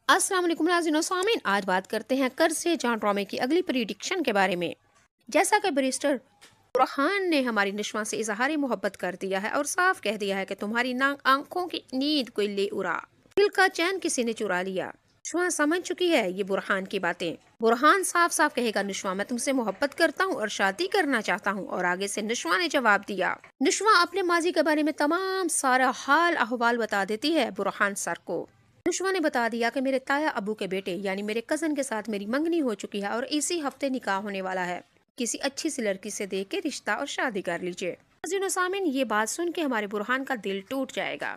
अस्सलाम वालेकुम नाज़रीन और सामीन, आज बात करते हैं कर्ज से जान ड्रामे की अगली प्रिडिक्शन के बारे में। जैसा कि बैरिस्टर बुरहान ने हमारी निशवा से इजहार मोहब्बत कर दिया है और साफ कह दिया है कि तुम्हारी आंखों की नींद कोई ले उड़ा, दिल का चैन किसी ने चुरा लिया। निशवा समझ चुकी है ये बुरहान की बातें। बुरहान साफ साफ कहेगा, निशवा मैं तुमसे मोहब्बत करता हूँ और शादी करना चाहता हूँ। और आगे से निशवा ने जवाब दिया। निशवा अपने माजी के बारे में तमाम सारा हाल अहवाल बता देती है बुरहान सर को। निशवा ने बता दिया कि मेरे ताया अबू के बेटे यानी मेरे कजन के साथ मेरी मंगनी हो चुकी है और इसी हफ्ते निकाह होने वाला है। किसी अच्छी सी लड़की से देख के रिश्ता और शादी कर लीजिए। नाज़रीन सामीन, ये बात सुन के हमारे बुरहान का दिल टूट जाएगा।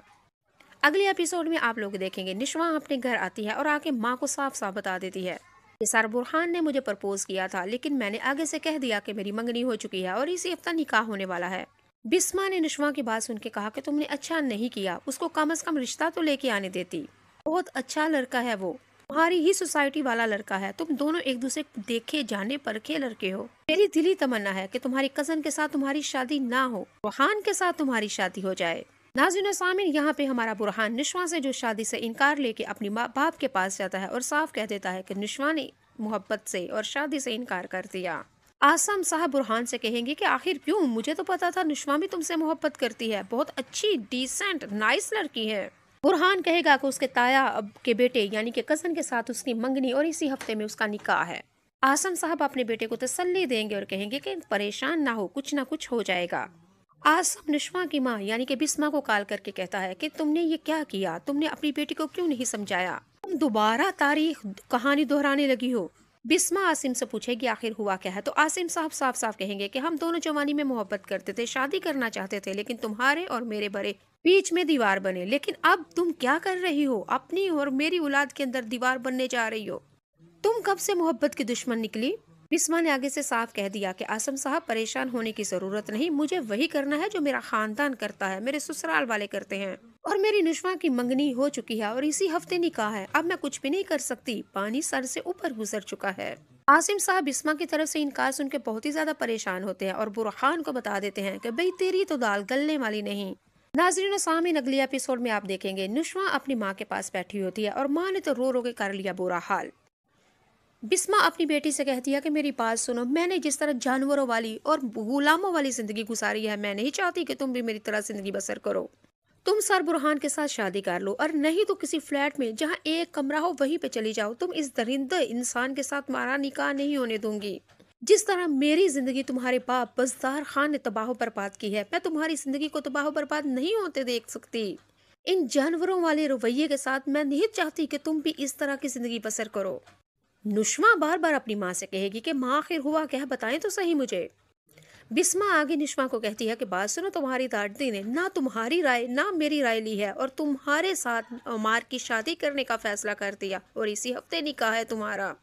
अगले एपिसोड में आप लोग देखेंगे निशवा अपने घर आती है और आके माँ को साफ साफ बता देती है कि सर बुरहान ने मुझे प्रपोज किया था, लेकिन मैंने आगे से कह दिया कि मेरी मंगनी हो चुकी है और इसी हफ्ता निकाह होने वाला है। बिस्मा ने निशवा की बात सुन के कहा कि तुमने अच्छा नहीं किया, उसको कम से कम रिश्ता तो लेके आने देती। बहुत अच्छा लड़का है वो, तुम्हारी ही सोसाइटी वाला लड़का है। तुम दोनों एक दूसरे देखे जाने परखे लड़के हो। मेरी दिली तमन्ना है कि तुम्हारी कजन के साथ तुम्हारी शादी ना हो, बुरहान के साथ तुम्हारी शादी हो जाए। नाज़रीन सामीन, यहाँ पे हमारा बुरहान निशवा से जो शादी से इनकार लेके अपनी माँ बाप के पास जाता है और साफ कह देता है कि निशवा ने मोहब्बत से और शादी से इनकार कर दिया। आसम साहब बुरहान से कहेंगे कि आखिर क्यों, मुझे तो पता था निशवा भी तुमसे मोहब्बत करती है, बहुत अच्छी डिसेंट नाइस लड़की है। बुरहान कहेगा कि उसके ताया अब के बेटे यानी कि कजन के साथ उसकी मंगनी और इसी हफ्ते में उसका निकाह है। आसम साहब अपने बेटे को तसल्ली देंगे और कहेंगे कि परेशान ना हो, कुछ ना कुछ हो जाएगा। आसम निशवा की माँ यानी कि बिस्मा को कॉल करके कहता है कि तुमने ये क्या किया, तुमने अपनी बेटी को क्यों नहीं समझाया, तुम दोबारा तारीख कहानी दोहराने लगी हो। बिस्मा आसिम से पूछेगी आखिर हुआ क्या है, तो आसिम साहब साफ साफ कहेंगे कि हम दोनों जवानी में मोहब्बत करते थे, शादी करना चाहते थे, लेकिन तुम्हारे और मेरे बड़े बीच में दीवार बने। लेकिन अब तुम क्या कर रही हो, अपनी और मेरी औलाद के अंदर दीवार बनने जा रही हो। तुम कब से मोहब्बत की दुश्मन निकली। बिस्मा ने आगे से साफ कह दिया कि आसम साहब परेशान होने की जरूरत नहीं, मुझे वही करना है जो मेरा खानदान करता है, मेरे ससुराल वाले करते हैं। और मेरी निशवा की मंगनी हो चुकी है और इसी हफ्ते निकाह है, अब मैं कुछ भी नहीं कर सकती, पानी सर से ऊपर गुजर चुका है। आसिम साहब बिस्मा की तरफ से इनकार सुन के बहुत ही ज्यादा परेशान होते हैं और बुरहान को बता देते हैं कि भाई तेरी तो दाल गलने वाली नहीं। नाज़रीन सामीन, अगले एपिसोड में आप देखेंगे निशवा अपनी माँ के पास बैठी होती है और माँ ने तो रो रो के कर लिया बुरा हाल। बिस्मा अपनी बेटी से कहती है कि मेरी बात सुनो, मैंने जिस तरह जानवरों वाली और गुलामों वाली जिंदगी गुजारी है, मैं नहीं चाहती कि तुम भी मेरी तरह जिंदगी बसर करो। तुम सर बुरहान के साथ शादी कर लो और नहीं तो किसी फ्लैट में जहाँ एक कमरा हो वहीं पे चली जाओ। तुम इस दरिंदे इंसान के साथ तुम्हारा निकाह नहीं होने दूंगी। जिस तरह मेरी जिंदगी तुम्हारे बाप बज़दार खान ने तबाह बर्बाद की है, मैं तुम्हारी जिंदगी को तबाह बर्बाद नहीं होते देख सकती। इन जानवरों वाले रवैये के साथ मैं नहीं चाहती कि तुम भी इस तरह की जिंदगी बसर करो। निशवा बार बार अपनी माँ से कहेगी कि माँ आखिर हुआ क्या, बताएं तो सही मुझे। बिस्मा आगे निशवा को कहती है कि बात सुनो, तुम्हारी दादी ने ना तुम्हारी राय ना मेरी राय ली है और तुम्हारे साथ उमार की शादी करने का फैसला कर दिया और इसी हफ्ते निकाह है तुम्हारा।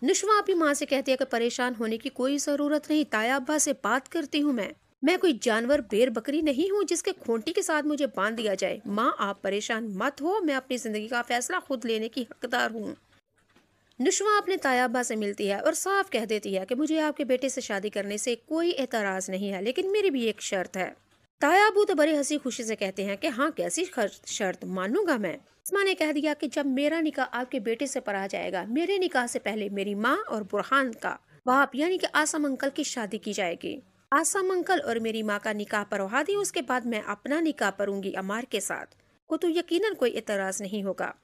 निशवा अपनी माँ से कहती है कि परेशान होने की कोई जरूरत नहीं, ताया अब्बा से बात करती हूँ मैं कोई जानवर बेर बकरी नहीं हूँ जिसके खूंटी के साथ मुझे बांध दिया जाए। माँ आप परेशान मत हो, मैं अपनी जिंदगी का फैसला खुद लेने की हकदार हूँ। निशवा अपने तायाबा से मिलती है और साफ कह देती है कि मुझे आपके बेटे से शादी करने से कोई एतराज नहीं है, लेकिन मेरी भी एक शर्त है। तायाबू तो बड़े हंसी खुशी से कहते हैं कि हाँ कैसी शर्त, मानूंगा मैं। बिस्मा ने कह दिया कि जब मेरा निकाह आपके बेटे से पढ़ा जाएगा, मेरे निकाह से पहले मेरी माँ और बुरहान का बाप यानी कि आसम अंकल की शादी की जाएगी। आसम अंकल और मेरी माँ का निकाह पढ़वा दी, उसके बाद मैं अपना निकाह पढ़ूंगी अमार के साथ, को तो यकीनन कोई एतराज नहीं होगा।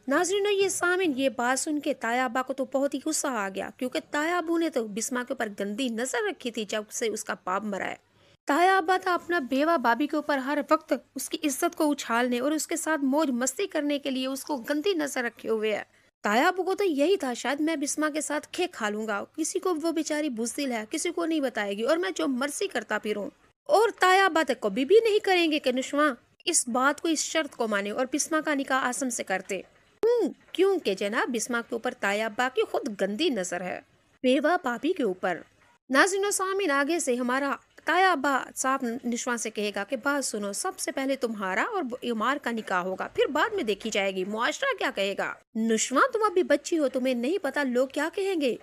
नाज़रीन ये सामिन, ये बात सुन के तायाबा को तो बहुत ही गुस्सा आ गया, क्योंकि तायाबू ने तो बिस्मा के ऊपर गंदी नजर रखी थी जब से उसका बाप मरा है। तायाबा था अपना बेवा बाबी के ऊपर हर वक्त उसकी इज्जत को उछालने और उसके साथ मौज मस्ती करने के लिए उसको गंदी नजर रखे हुए है। तायाबू को तो यही था, शायद मैं बिस्मा के साथ खेल खा लूंगा, किसी को वो बेचारी बुज़दिल है, किसी को नहीं बताएगी और मैं जो मर्जी करता फिरूं। और तायाबा तो कभी भी नहीं करेंगे कि निशवा इस बात को, इस शर्त को माने और बिस्मा का निकाह आसम से करते। क्योंकि जनाब बिस्मा के ऊपर तायाबा की खुद गंदी नजर है, बेवा बाबी के ऊपर। नाज़रीन सामीन, आगे से हमारा तायाबा साहब निशवा से कहेगा कि बात सुनो, सबसे पहले तुम्हारा और उमार का निकाह होगा, फिर बाद में देखी जाएगी मुआशरा क्या कहेगा। निशवा तुम अभी बच्ची हो, तुम्हें नहीं पता लोग क्या कहेंगे।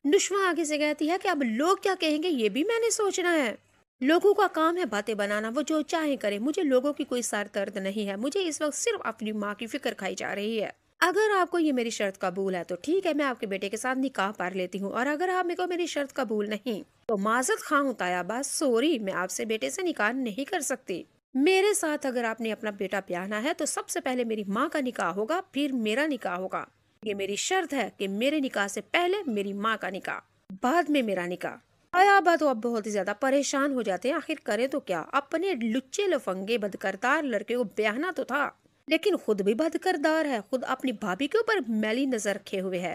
निशवा आगे से कहती है कि अब लोग क्या कहेंगे ये भी मैंने सोचना है। लोगों का काम है बातें बनाना, वो जो चाहे करे, मुझे लोगों की कोई सर दर्द नहीं है, मुझे इस वक्त सिर्फ अपनी माँ की फिक्र खाई जा रही है। اگر آپ کو یہ میری شرط قبول ہے تو ٹھیک ہے، میں آپ کے بیٹے کے ساتھ نکاح پڑھ لیتی ہوں، اور اگر آپ کو میری شرط قبول نہیں تو معذرت خواہ ہوں طیبہ، سوری، میں آپ سے بیٹے سے نکاح نہیں کر سکتی۔ میرے ساتھ اگر آپ نے اپنا بیٹا بیاہنا ہے تو سب سے پہلے میری ماں کا نکاح ہوگا، پھر میرا نکاح ہوگا۔ یہ میری شرط ہے کہ میرے نکاح سے پہلے میری ماں کا نکاح، بعد میں میرا نکاح۔ طیبہ تو اب بہت ہی زیادہ پریشان ہو جاتے ہیں، آخر کرے تو کیا، اپنے لچے لفنگے بدکردار لڑکے کو بیاہنا تو تھا، لیکن خود بھی بد کردار ہے، خود اپنی بھابھی کے اوپر میلی نظر رکھے ہوئے ہے۔